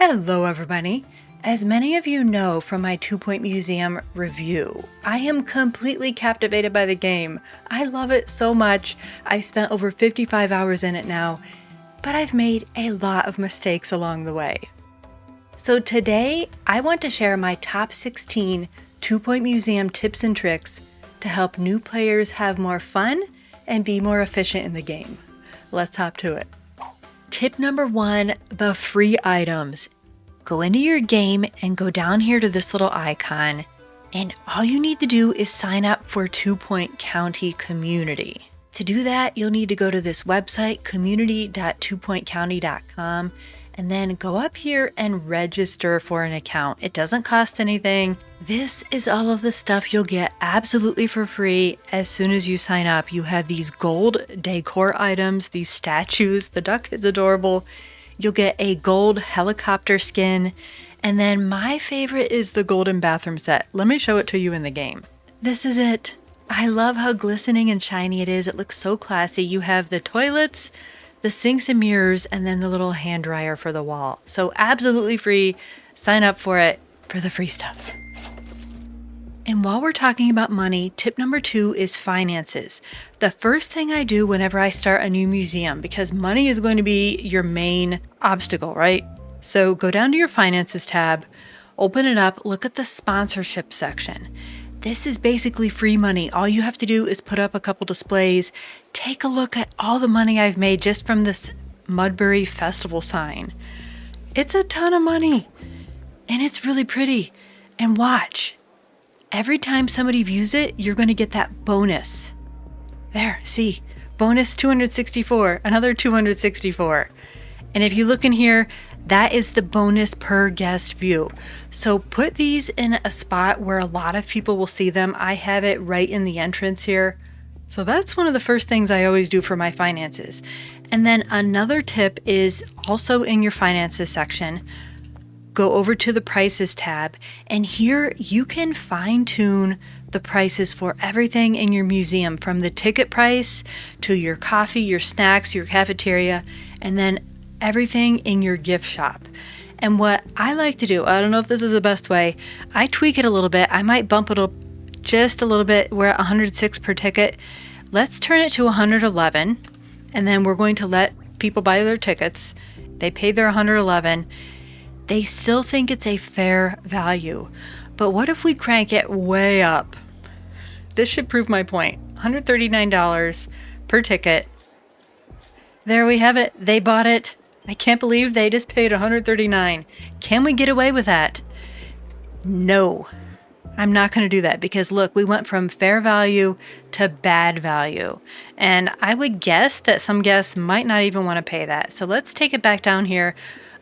Hello everybody! As many of you know from my 2-Point Museum review, I am completely captivated by the game. I love it so much. I've spent over 55 hours in it now, but I've made a lot of mistakes along the way. So today, I want to share my top 16 2-Point Museum tips and tricks to help new players have more fun and be more efficient in the game. Let's hop to it. Tip number 1, the free items. Go into your game and go down here to this little icon, and all you need to do is sign up for 2-Point County Community. To do that, you'll need to go to this website, community.2pointcounty.com, and then go up here and register for an account. It doesn't cost anything. This is all of the stuff you'll get absolutely for free as soon as you sign up. You have these gold decor items, these statues. The duck is adorable. You'll get a gold helicopter skin. And then my favorite is the golden bathroom set. Let me show it to you in the game. This is it. I love how glistening and shiny it is. It looks so classy. You have the toilets, the sinks and mirrors, and then the little hand dryer for the wall. So absolutely free. Sign up for it for the free stuff. And while we're talking about money, tip number 2 is finances. The first thing I do whenever I start a new museum, because money is going to be your main obstacle, right? So go down to your finances tab, open it up, look at the sponsorship section. This is basically free money. All you have to do is put up a couple displays. Take a look at all the money I've made just from this Mudbury Festival sign. It's a ton of money, and it's really pretty. And watch. Every time somebody views it, you're going to get that bonus. There, see, bonus 264, another 264. And if you look in here, that is the bonus per guest view. So put these in a spot where a lot of people will see them. I have it right in the entrance here. So that's one of the first things I always do for my finances. And then another tip is also in your finances section. Go over to the prices tab, and here you can fine tune the prices for everything in your museum, from the ticket price to your coffee, your snacks, your cafeteria, and then everything in your gift shop. And what I like to do, I don't know if this is the best way, I tweak it a little bit. I might bump it up just a little bit. We're at 106 per ticket. Let's turn it to 111, and then we're going to let people buy their tickets. They paid their 111. They still think it's a fair value. But what if we crank it way up? This should prove my point. $139 per ticket. There we have it. They bought it. I can't believe they just paid $139. Can we get away with that? No. I'm not going to do that because look, we went from fair value to bad value. And I would guess that some guests might not even want to pay that. So let's take it back down here.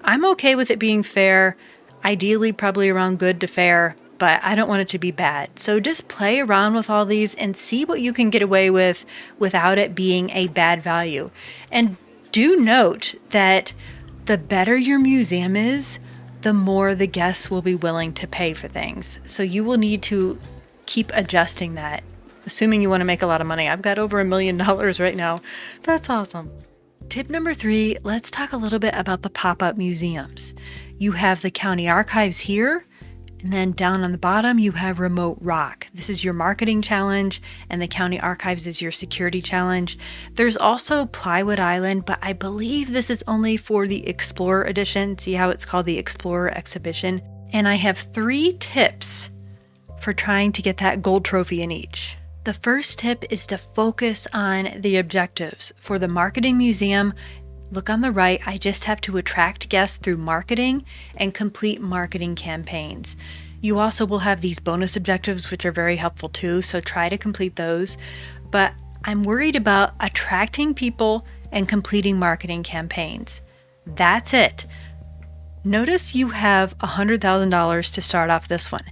I'm okay with it being fair, ideally probably around good to fair, but I don't want it to be bad. So just play around with all these and see what you can get away with without it being a bad value. And do note that the better your museum is, the more the guests will be willing to pay for things. So you will need to keep adjusting that, assuming you want to make a lot of money. I've got over $1 million right now. That's awesome. Tip number 3, let's talk a little bit about the pop-up museums. You have the county archives here, and then down on the bottom, you have Remote Rock. This is your marketing challenge, and the county archives is your security challenge. There's also Plywood Island, but I believe this is only for the Explorer edition. See how it's called the Explorer Exhibition? And I have 3 tips for trying to get that gold trophy in each. The first tip is to focus on the objectives. For the marketing museum, look on the right, I just have to attract guests through marketing and complete marketing campaigns. You also will have these bonus objectives, which are very helpful too, so try to complete those. But I'm worried about attracting people and completing marketing campaigns. That's it. Notice you have $100,000 to start off this one.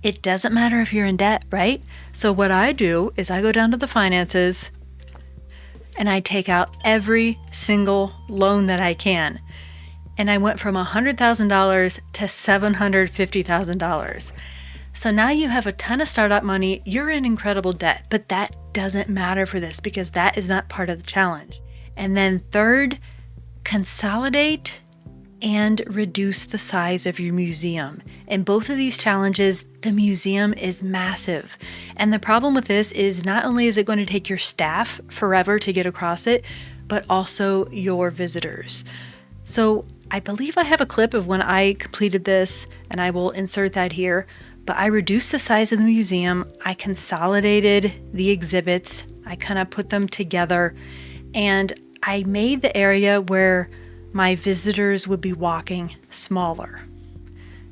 It doesn't matter if you're in debt, right? So what I do is I go down to the finances and I take out every single loan that I can. And I went from $100,000 to $750,000. So now you have a ton of startup money, you're in incredible debt, but that doesn't matter for this because that is not part of the challenge. And then third, consolidate and reduce the size of your museum. In both of these challenges, the museum is massive. And the problem with this is not only is it going to take your staff forever to get across it, but also your visitors. So I believe I have a clip of when I completed this, and I will insert that here. But I reduced the size of the museum, I consolidated the exhibits, I kind of put them together, and I made the area where my visitors would be walking smaller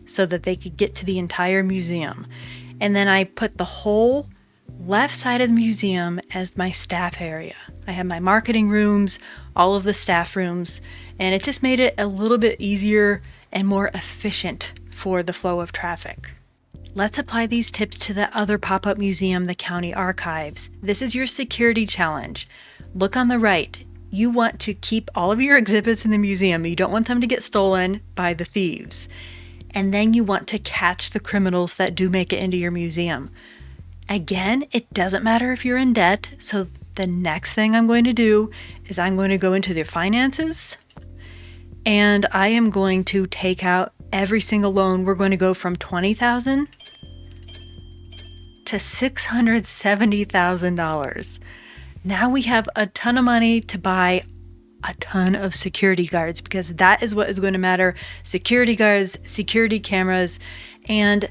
so that they could get to the entire museum. And then I put the whole left side of the museum as my staff area. I have my marketing rooms, all of the staff rooms, and it just made it a little bit easier and more efficient for the flow of traffic. Let's apply these tips to the other pop-up museum, the County Archives. This is your security challenge. Look on the right. You want to keep all of your exhibits in the museum. You don't want them to get stolen by the thieves. And then you want to catch the criminals that do make it into your museum. Again, it doesn't matter if you're in debt. So the next thing I'm going to do is I'm going to go into the finances, and I am going to take out every single loan. We're going to go from $20,000 to $670,000. Now we have a ton of money to buy a ton of security guards, because that is what is going to matter. Security guards, security cameras. And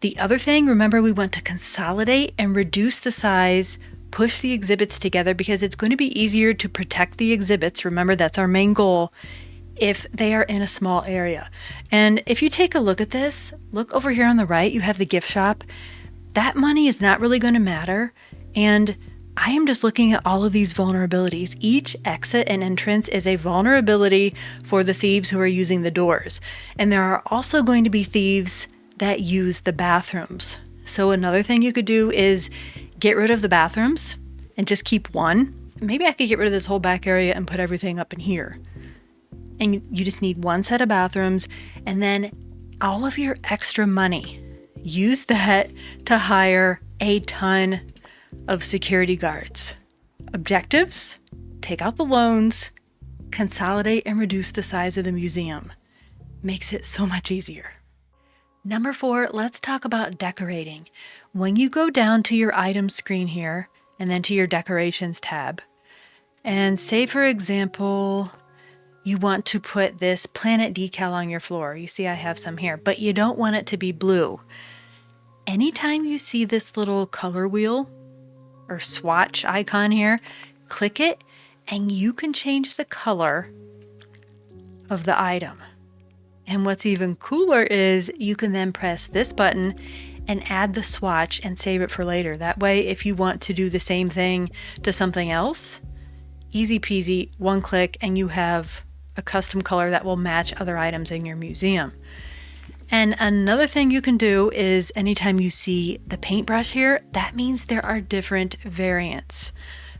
the other thing, remember, we want to consolidate and reduce the size, push the exhibits together, because it's going to be easier to protect the exhibits. Remember, that's our main goal, if they are in a small area. And if you take a look at this, look over here on the right, you have the gift shop. That money is not really going to matter. And I am just looking at all of these vulnerabilities. Each exit and entrance is a vulnerability for the thieves who are using the doors. And there are also going to be thieves that use the bathrooms. So another thing you could do is get rid of the bathrooms and just keep one. Maybe I could get rid of this whole back area and put everything up in here. And you just need one set of bathrooms, and then all of your extra money, use that to hire a ton of security guards. Objectives: take out the loans, consolidate and reduce the size of the museum. Makes it so much easier. Number 4, let's talk about decorating. When you go down to your items screen here, and then to your decorations tab, and say for example, you want to put this planet decal on your floor. You see I have some here, but you don't want it to be blue. Anytime you see this little color wheel or swatch icon here, click it and you can change the color of the item. And what's even cooler is you can then press this button and add the swatch and save it for later. That way, if you want to do the same thing to something else, easy peasy, one click, and you have a custom color that will match other items in your museum. And another thing you can do is anytime you see the paintbrush here, that means there are different variants.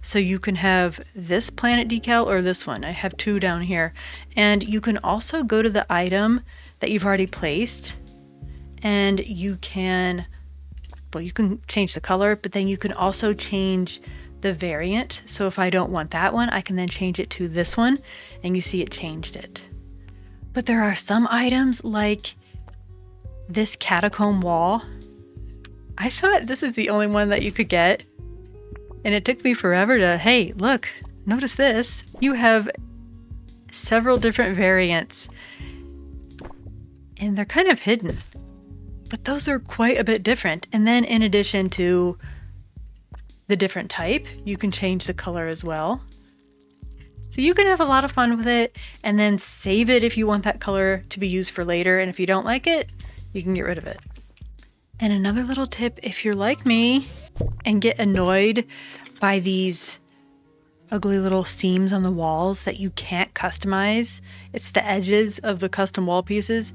So you can have this planet decal or this one. I have 2 down here. And you can also go to the item that you've already placed, and you can change the color, but then you can also change the variant. So if I don't want that one, I can then change it to this one, and you see it changed it. But there are some items like this catacomb wall. I thought this is the only one that you could get, and it took me forever to, hey, look, notice this. You have several different variants, and they're kind of hidden, but those are quite a bit different. And then in addition to the different type, you can change the color as well. So you can have a lot of fun with it, and then save it if you want that color to be used for later. And if you don't like it, you can get rid of it. And another little tip, if you're like me and get annoyed by these ugly little seams on the walls that you can't customize, it's the edges of the custom wall pieces.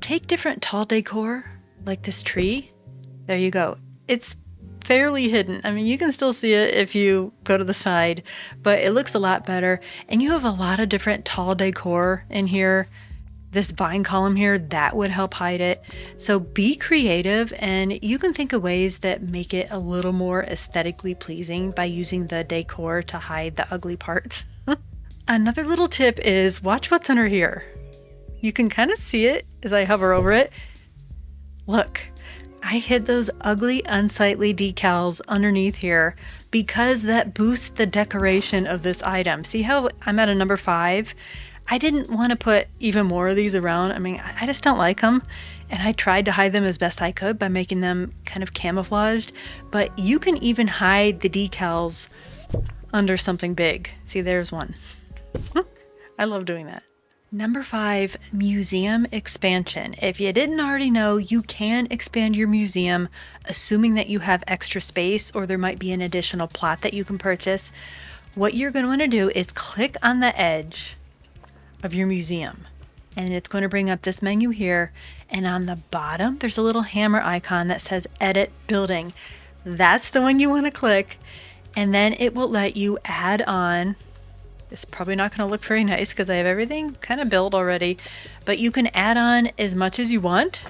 Take different tall decor, like this tree. There you go. It's fairly hidden. I mean, you can still see it if you go to the side, but it looks a lot better. And you have a lot of different tall decor in here. This vine column here, that would help hide it. So be creative, and you can think of ways that make it a little more aesthetically pleasing by using the decor to hide the ugly parts. Another little tip is watch what's under here. You can kind of see it as I hover over it. Look, I hid those ugly, unsightly decals underneath here because that boosts the decoration of this item. See how I'm at a number 5? I didn't want to put even more of these around. I mean, I just don't like them. And I tried to hide them as best I could by making them kind of camouflaged. But you can even hide the decals under something big. See, there's one. I love doing that. Number 5, museum expansion. If you didn't already know, you can expand your museum, assuming that you have extra space or there might be an additional plot that you can purchase. What you're going to want to do is click on the edge of your museum, and it's going to bring up this menu here. And on the bottom, there's a little hammer icon that says Edit Building. That's the one you want to click, and then it will let you add on. It's probably not going to look very nice because I have everything kind of built already, but you can add on as much as you want,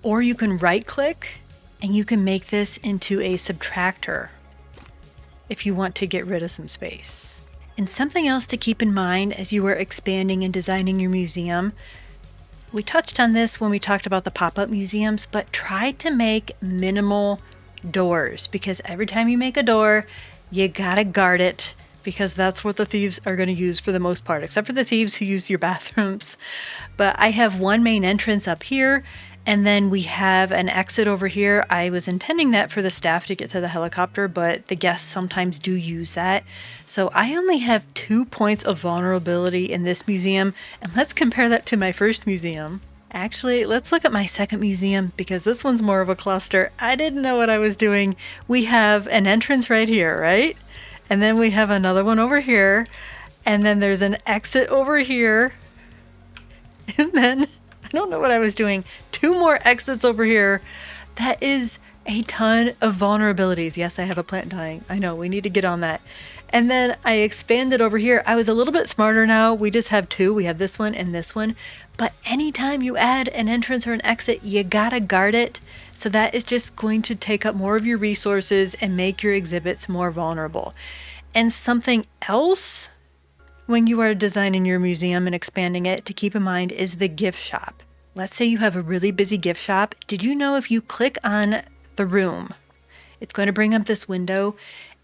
or you can right click and you can make this into a subtractor if you want to get rid of some space. And something else to keep in mind as you are expanding and designing your museum, we touched on this when we talked about the pop-up museums, but try to make minimal doors, because every time you make a door, you gotta guard it, because that's what the thieves are going to use for the most part, except for the thieves who use your bathrooms. But I have one main entrance up here, and then we have an exit over here. I was intending that for the staff to get to the helicopter, but the guests sometimes do use that. So I only have 2 points of vulnerability in this museum, and let's compare that to my first museum. Actually, let's look at my second museum, because this one's more of a cluster. I didn't know what I was doing. We have an entrance right here, right? And then we have another one over here, and then there's an exit over here, and then I don't know what I was doing, 2 more exits over here. That is a ton of vulnerabilities. Yes, I have a plant dying. I know, we need to get on that. And then I expanded over here. I was a little bit smarter now. We just have 2. We have this one and this one. But anytime you add an entrance or an exit, you gotta guard it. So that is just going to take up more of your resources and make your exhibits more vulnerable. And something else when you are designing your museum and expanding it to keep in mind is the gift shop. Let's say you have a really busy gift shop. Did you know if you click on the room, it's going to bring up this window,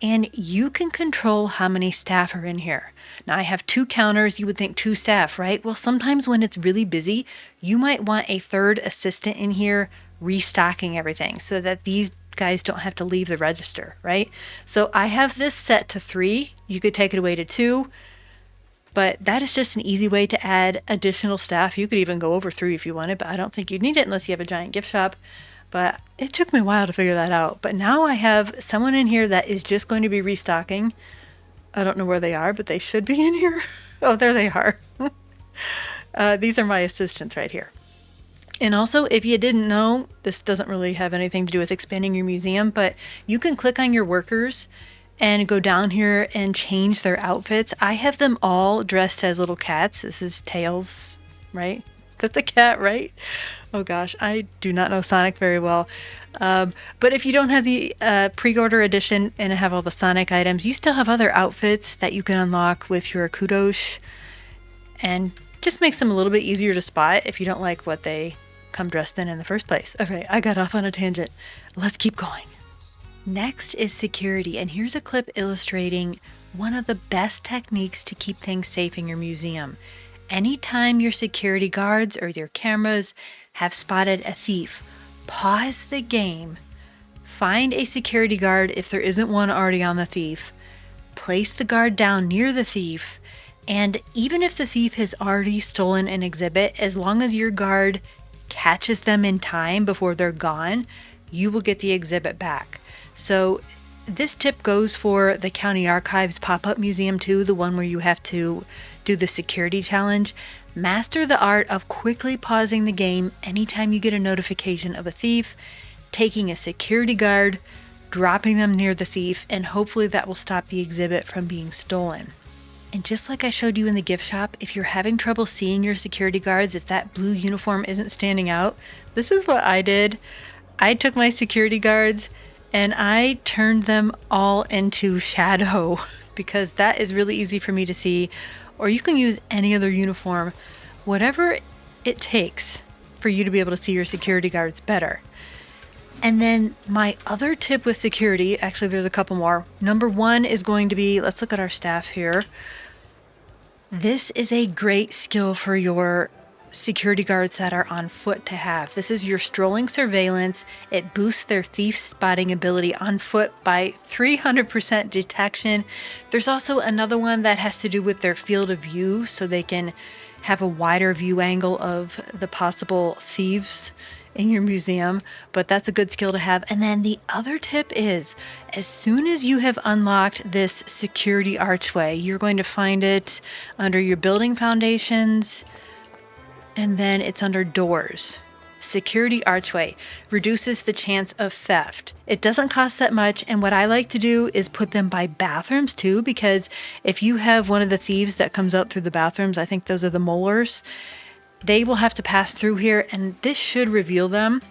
and you can control how many staff are in here. Now I have 2 counters. You would think 2 staff, right? Well, sometimes when it's really busy, you might want a 3rd assistant in here restocking everything so that these guys don't have to leave the register, right? So I have this set to 3. You could take it away to 2, but that is just an easy way to add additional staff. You could even go over 3 if you wanted, but I don't think you'd need it unless you have a giant gift shop. But it took me a while to figure that out. But now I have someone in here that is just going to be restocking. I don't know where they are, but they should be in here. Oh, there they are. These are my assistants right here. And also, if you didn't know, this doesn't really have anything to do with expanding your museum, but you can click on your workers and go down here and change their outfits. I have them all dressed as little cats. This is Tails, right? That's a cat, right? Oh gosh, I do not know Sonic very well. But if you don't have the pre-order edition and have all the Sonic items, you still have other outfits that you can unlock with your kudos, and just makes them a little bit easier to spot if you don't like what they come dressed in the first place. Okay, I got off on a tangent. Let's keep going. Next is security, and here's a clip illustrating one of the best techniques to keep things safe in your museum. Anytime your security guards or your cameras have spotted a thief, pause the game, find a security guard if there isn't one already on the thief, place the guard down near the thief, and even if the thief has already stolen an exhibit, as long as your guard catches them in time before they're gone, you will get the exhibit back. So this tip goes for the County Archives pop-up museum too, the one where you have to do the security challenge. Master the art of quickly pausing the game anytime you get a notification of a thief, taking a security guard, dropping them near the thief, and hopefully that will stop the exhibit from being stolen. And just like I showed you in the gift shop, if you're having trouble seeing your security guards, if that blue uniform isn't standing out, this is what I did. I took my security guards and I turned them all into shadow because that is really easy for me to see. Or you can use any other uniform, whatever it takes for you to be able to see your security guards better. And then my other tip with security, actually there's a couple more. Number one is going to be, let's look at our staff here. This is a great skill for your security guards that are on foot to have. This is your strolling surveillance. It boosts their thief spotting ability on foot by 300% detection. There's also another one that has to do with their field of view, so they can have a wider view angle of the possible thieves in your museum, but that's a good skill to have. And then the other tip is, as soon as you have unlocked this security archway, you're going to find it under your building foundations, and then it's under doors. Security archway reduces the chance of theft. It doesn't cost that much, and what I like to do is put them by bathrooms too, because if you have one of the thieves that comes out through the bathrooms, I think those are the molars, they will have to pass through here, and this should reveal them,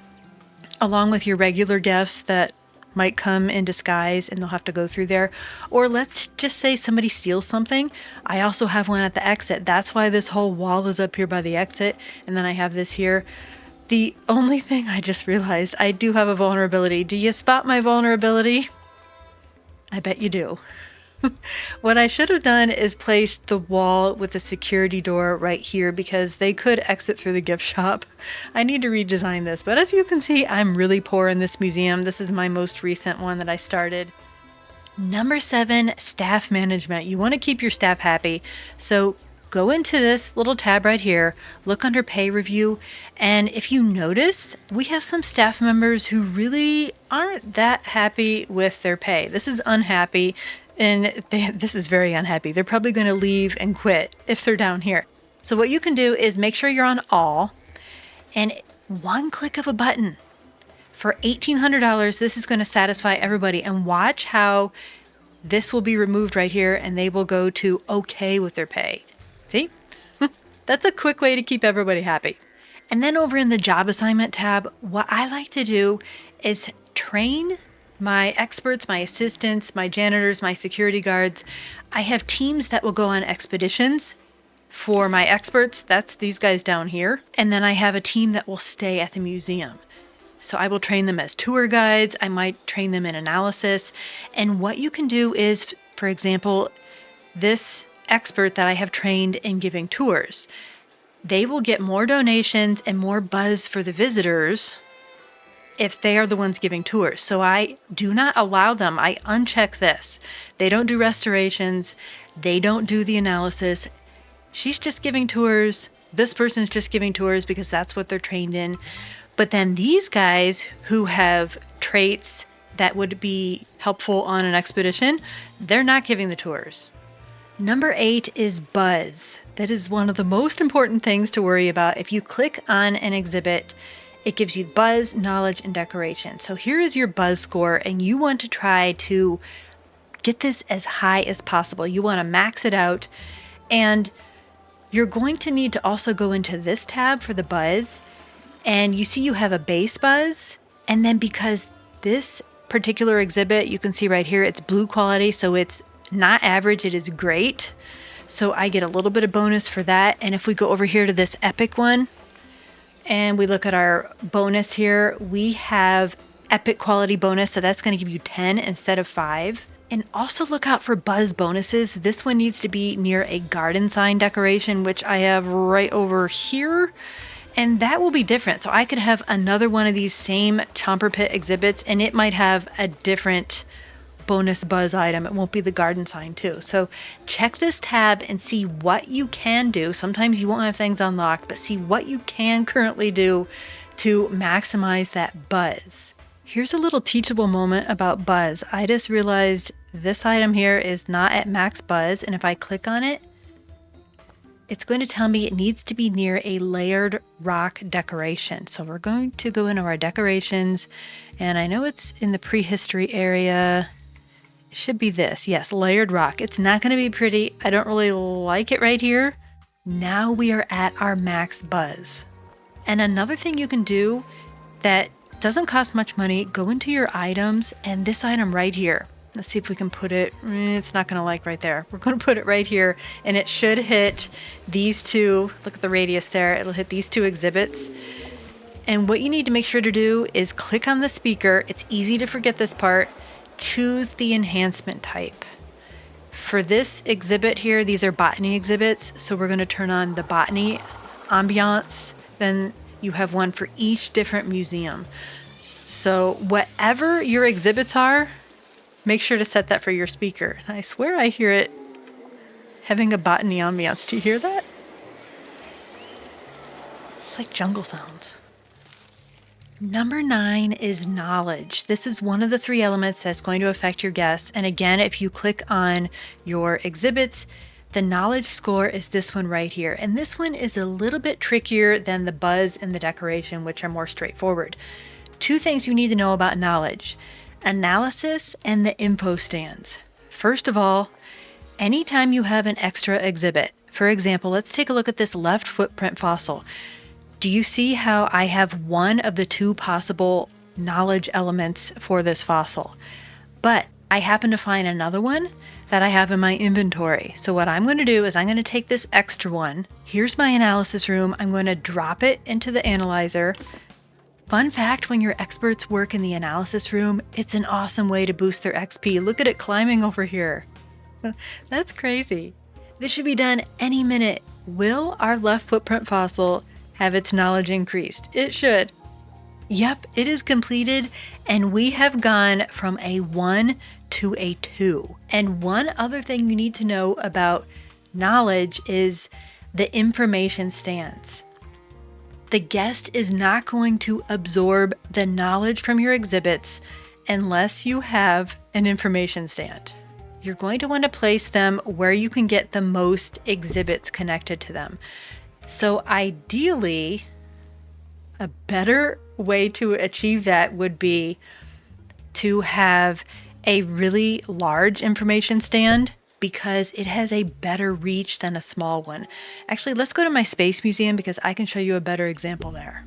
along with your regular guests that might come in disguise and they'll have to go through there. Or let's just say somebody steals something. I also have one at the exit. That's why this whole wall is up here by the exit, and then I have this here. The only thing I just realized, I do have a vulnerability. Do you spot my vulnerability? I bet you do. What I should have done is placed the wall with the security door right here, because they could exit through the gift shop. I need to redesign this, but as you can see, I'm really poor in this museum. This is my most recent one that I started. Number 7, staff management. You want to keep your staff happy. So go into this little tab right here, look under pay review, and if you notice, we have some staff members who really aren't that happy with their pay. This is unhappy. And this is very unhappy. They're probably going to leave and quit if they're down here. So what you can do is make sure you're on all, and one click of a button for $1,800, this is going to satisfy everybody. And watch how this will be removed right here, and they will go to okay with their pay. See? That's a quick way to keep everybody happy. And then over in the job assignment tab, what I like to do is train my experts, my assistants, my janitors, my security guards. I have teams that will go on expeditions. For my experts, that's these guys down here. And then I have a team that will stay at the museum. So I will train them as tour guides. I might train them in analysis. And what you can do is, for example, this expert that I have trained in giving tours, they will get more donations and more buzz for the visitors if they are the ones giving tours. So I do not allow them. I uncheck this. They don't do restorations. They don't do the analysis. She's just giving tours. This person's just giving tours because that's what they're trained in. But then these guys who have traits that would be helpful on an expedition, they're not giving the tours. Number 8 is buzz. That is one of the most important things to worry about. If you click on an exhibit, it gives you buzz, knowledge, and decoration. So here is your buzz score, and you want to try to get this as high as possible. You want to max it out, and you're going to need to also go into this tab for the buzz, and you see you have a base buzz, and then because this particular exhibit, you can see right here, it's blue quality, so it's not average, it is great. So I get a little bit of bonus for that. And if we go over here to this epic one, and we look at our bonus here, we have epic quality bonus, so that's going to give you 10 instead of 5. And also look out for buzz bonuses. This one needs to be near a garden sign decoration, which I have right over here, and that will be different. So I could have another one of these same Chomper Pit exhibits, and it might have a different bonus buzz item. It won't be the garden sign too. So check this tab and see what you can do. Sometimes you won't have things unlocked, but see what you can currently do to maximize that buzz. Here's a little teachable moment about buzz. I just realized this item here is not at max buzz, and if I click on it, it's going to tell me it needs to be near a layered rock decoration. So we're going to go into our decorations, and I know it's in the prehistory area. It should be this. Yes, layered rock. It's not going to be pretty. I don't really like it right here. Now we are at our max buzz. And another thing you can do that doesn't cost much money, go into your items, and this item right here. Let's see if we can put it, it's not gonna like right there. We're gonna put it right here, and it should hit these two, look at the radius there, it'll hit these two exhibits. And what you need to make sure to do is click on the speaker. It's easy to forget this part. Choose the enhancement type. For this exhibit here, these are botany exhibits, so we're gonna turn on the botany ambiance. Then you have one for each different museum. So whatever your exhibits are, make sure to set that for your speaker. I swear I hear it having a botany ambiance. Do you hear that? It's like jungle sounds. Number 9 is knowledge. This is one of the 3 elements that's going to affect your guests. And again, if you click on your exhibits, the knowledge score is this one right here. And this one is a little bit trickier than the buzz and the decoration, which are more straightforward. 2 things you need to know about knowledge: analysis and the info stands. First of all, anytime you have an extra exhibit, for example, let's take a look at this left footprint fossil. Do you see how I have one of the 2 possible knowledge elements for this fossil? But I happen to find another one that I have in my inventory. So what I'm going to do is I'm going to take this extra one. Here's my analysis room. I'm going to drop it into the analyzer. Fun fact, when your experts work in the analysis room, it's an awesome way to boost their XP. Look at it climbing over here. That's crazy. This should be done any minute. Will our left footprint fossil have its knowledge increased? It should. Yep, it is completed, and we have gone from a 1 to a 2. And one other thing you need to know about knowledge is the information stands. The guest is not going to absorb the knowledge from your exhibits unless you have an information stand. You're going to want to place them where you can get the most exhibits connected to them. So ideally, a better way to achieve that would be to have a really large information stand, because it has a better reach than a small one. Actually, let's go to my space museum because I can show you a better example there.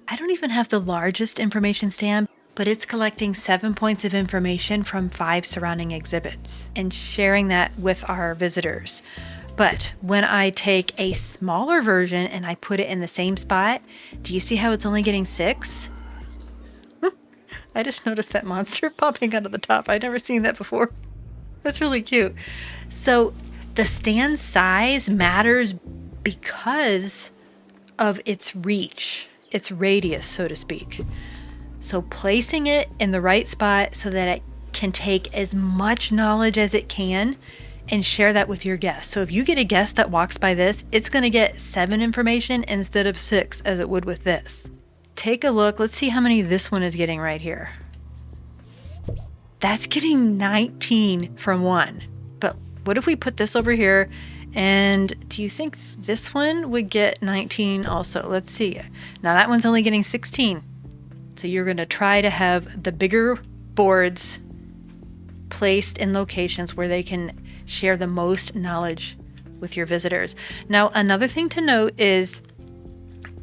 I don't even have the largest information stand, but it's collecting 7 points of information from 5 surrounding exhibits and sharing that with our visitors. But when I take a smaller version and I put it in the same spot, do you see how it's only getting 6? I just noticed that monster popping out of the top. I'd never seen that before. That's really cute. So the stand size matters because of its reach, its radius, so to speak. So placing it in the right spot so that it can take as much knowledge as it can and share that with your guests. So if you get a guest that walks by this, it's going to get 7 information instead of 6 as it would with this. Take a look. Let's see how many this one is getting right here. That's getting 19 from 1. But what if we put this over here? And do you think this one would get 19 also? Let's see. Now that one's only getting 16. So you're going to try to have the bigger boards placed in locations where they can share the most knowledge with your visitors. Now, another thing to note is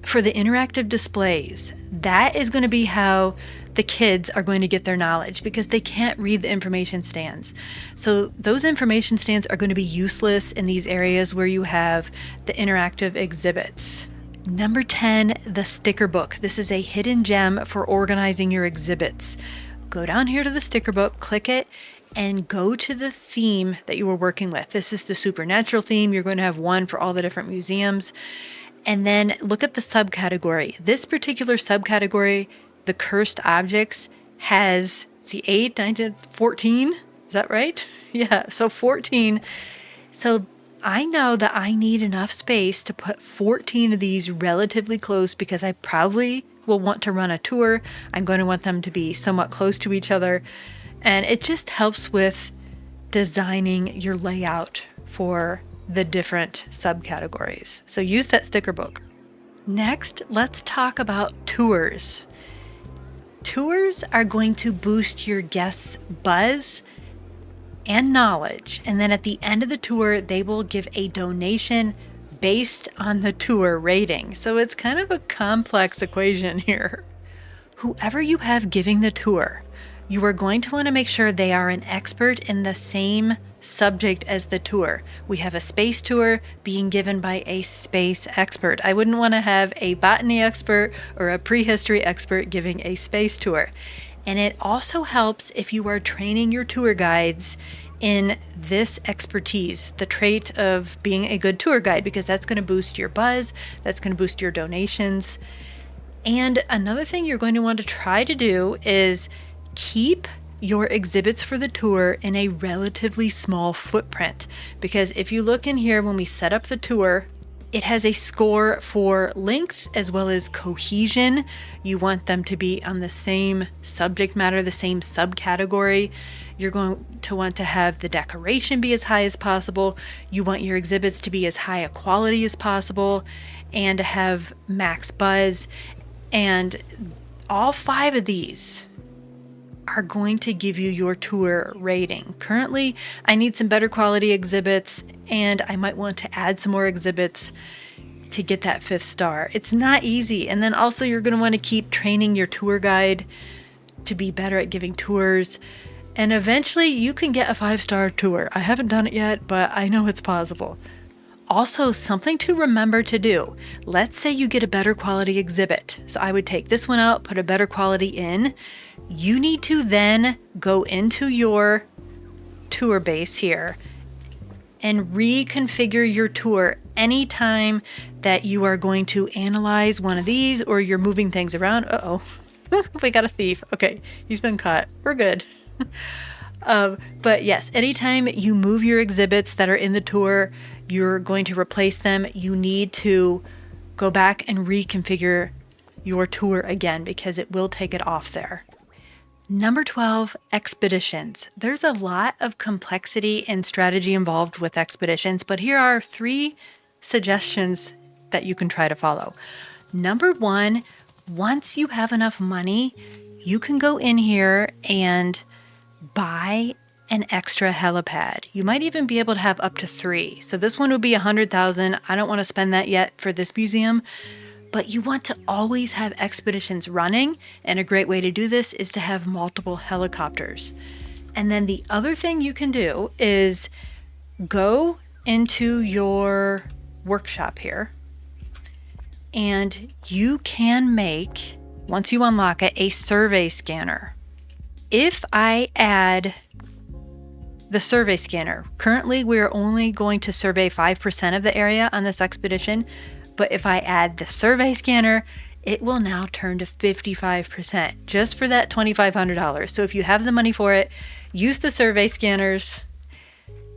for the interactive displays, that is going to be how the kids are going to get their knowledge because they can't read the information stands. So those information stands are going to be useless in these areas where you have the interactive exhibits. Number 10, the sticker book. This is a hidden gem for organizing your exhibits. Go down here to the sticker book, click it, and go to the theme that you were working with. This is the supernatural theme. You're going to have one for all the different museums. And then look at the subcategory. This particular subcategory, the cursed objects, has, see, 8, 9, 14. Is that right? Yeah, so 14. So I know that I need enough space to put 14 of these relatively close because I probably will want to run a tour. I'm going to want them to be somewhat close to each other. And it just helps with designing your layout for the different subcategories. So use that sticker book. Next, let's talk about tours. Tours are going to boost your guests' buzz and knowledge. And then at the end of the tour, they will give a donation based on the tour rating. So it's kind of a complex equation here. Whoever you have giving the tour, you are going to want to make sure they are an expert in the same subject as the tour. We have a space tour being given by a space expert. I wouldn't want to have a botany expert or a prehistory expert giving a space tour. And it also helps if you are training your tour guides in this expertise, the trait of being a good tour guide, because that's going to boost your buzz, that's going to boost your donations. And another thing you're going to want to try to do is keep your exhibits for the tour in a relatively small footprint. Because if you look in here, when we set up the tour, it has a score for length as well as cohesion. You want them to be on the same subject matter, the same subcategory. You're going to want to have the decoration be as high as possible. You want your exhibits to be as high a quality as possible and to have max buzz. And all 5 of these are going to give you your tour rating. Currently, I need some better quality exhibits, and I might want to add some more exhibits to get that 5th star. It's not easy. And then also you're going to want to keep training your tour guide to be better at giving tours. And eventually you can get a 5-star tour. I haven't done it yet, but I know it's possible. Also, something to remember to do. Let's say you get a better quality exhibit. So I would take this one out, put a better quality in. You need to then go into your tour base here and reconfigure your tour anytime that you are going to analyze one of these or you're moving things around. Uh-oh, we got a thief. Okay, he's been caught. We're good. But yes, anytime you move your exhibits that are in the tour, you're going to replace them. You need to go back and reconfigure your tour again because it will take it off there. Number 12, expeditions. There's a lot of complexity and strategy involved with expeditions, but here are 3 suggestions that you can try to follow. Number 1, once you have enough money, you can go in here and buy an extra helipad. You might even be able to have up to 3. So this one would be $100,000. I don't want to spend that yet for this museum, but you want to always have expeditions running. And a great way to do this is to have multiple helicopters. And then the other thing you can do is go into your workshop here and you can make, once you unlock it, a survey scanner. If I add the survey scanner, currently we're only going to survey 5% of the area on this expedition, but if I add the survey scanner, it will now turn to 55% just for that $2,500. So if you have the money for it, use the survey scanners,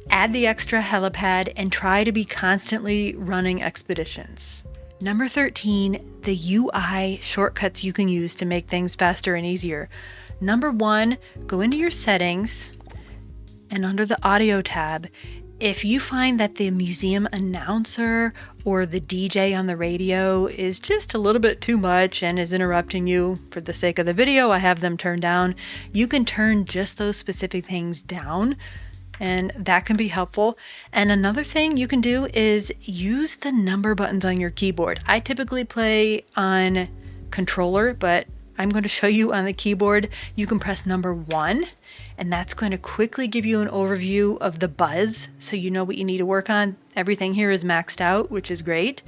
add the extra helipad, and try to be constantly running expeditions. Number 13, the UI shortcuts you can use to make things faster and easier. Number 1, go into your settings and under the audio tab, if you find that the museum announcer or the DJ on the radio is just a little bit too much and is interrupting you for the sake of the video, I have them turned down. You can turn just those specific things down, and that can be helpful. And another thing you can do is use the number buttons on your keyboard. I typically play on controller, but I'm going to show you on the keyboard. You can press number 1, and that's going to quickly give you an overview of the buzz, so you know what you need to work on. Everything here is maxed out, which is great.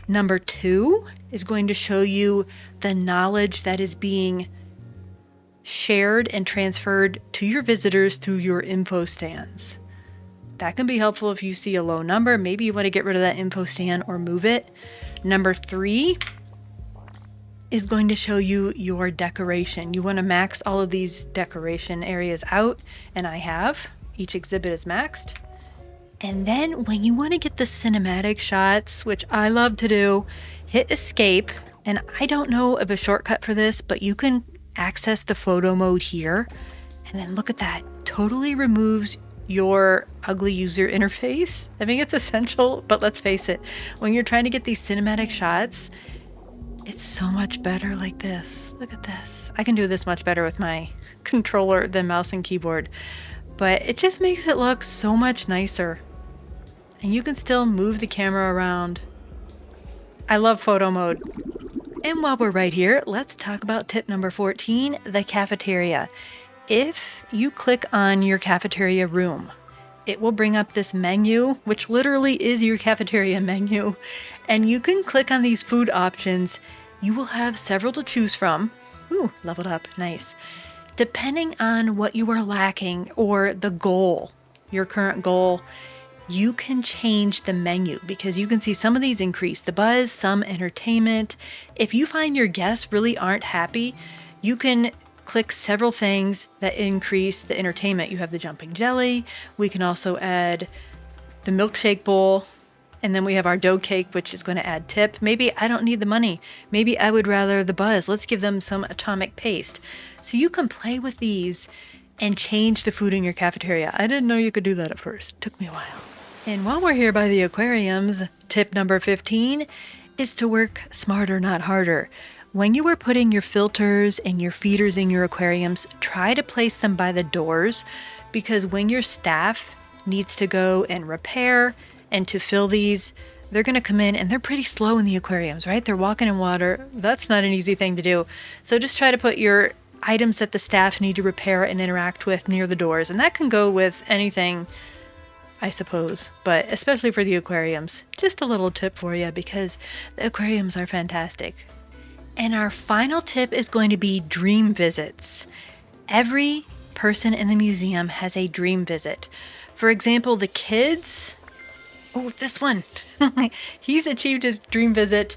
Number 2 is going to show you the knowledge that is being shared and transferred to your visitors through your info stands. That can be helpful if you see a low number. Maybe you want to get rid of that info stand or move it. Number 3 is going to show you your decoration. You want to max all of these decoration areas out, and I have. Each exhibit is maxed. And then when you want to get the cinematic shots, which I love to do, hit escape. And I don't know of a shortcut for this, but you can access the photo mode here. And then look at that, totally removes your ugly user interface. I mean, it's essential, but let's face it, when you're trying to get these cinematic shots, it's so much better like this. Look at this. I can do this much better with my controller than mouse and keyboard, but it just makes it look so much nicer. And you can still move the camera around. I love photo mode. And while we're right here, let's talk about tip number 14, the cafeteria. If you click on your cafeteria room, it will bring up this menu, which literally is your cafeteria menu, and you can click on these food options. You will have several to choose from. Ooh, leveled up, nice. Depending on what you are lacking or the goal, your current goal, you can change the menu because you can see some of these increase the buzz, some entertainment. If you find your guests really aren't happy, you can click several things that increase the entertainment. You have the jumping jelly. We can also add the milkshake bowl. And then we have our dough cake, which is going to add tip. Maybe I don't need the money. Maybe I would rather the buzz. Let's give them some atomic paste. So you can play with these and change the food in your cafeteria. I didn't know you could do that at first. It took me a while. And while we're here by the aquariums, tip number 15 is to work smarter, not harder. When you are putting your filters and your feeders in your aquariums, try to place them by the doors, because when your staff needs to go and repair and to fill these, they're going to come in and they're pretty slow in the aquariums, right? They're walking in water. That's not an easy thing to do. So just try to put your items that the staff need to repair and interact with near the doors. And that can go with anything, I suppose, but especially for the aquariums. Just a little tip for you because the aquariums are fantastic. And our final tip is going to be dream visits. Every person in the museum has a dream visit. For example, the kids, oh, this one, he's achieved his dream visit.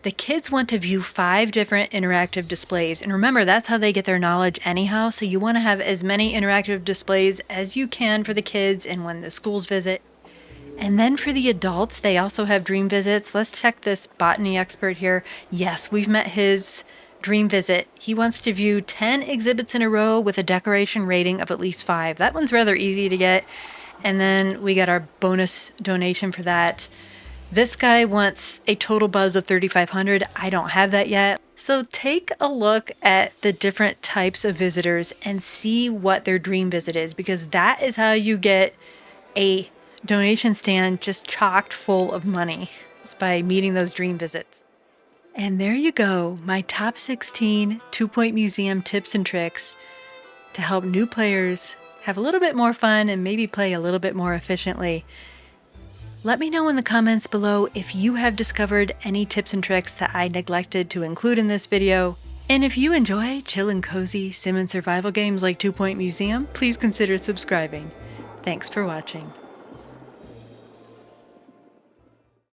The kids want to view 5 different interactive displays. And remember, that's how they get their knowledge anyhow. So you want to have as many interactive displays as you can for the kids and when the schools visit. And then for the adults, they also have dream visits. Let's check this botany expert here. Yes, we've met his dream visit. He wants to view 10 exhibits in a row with a decoration rating of at least 5. That one's rather easy to get. And then we got our bonus donation for that. This guy wants a total buzz of 3,500. I don't have that yet. So take a look at the different types of visitors and see what their dream visit is, because that is how you get a donation stand just chocked full of money. It's by meeting those dream visits. And there you go, my top 16 2-Point Museum tips and tricks to help new players have a little bit more fun and maybe play a little bit more efficiently. Let me know in the comments below if you have discovered any tips and tricks that I neglected to include in this video. And if you enjoy chill and cozy sim and survival games like 2-Point Museum, please consider subscribing. Thanks for watching.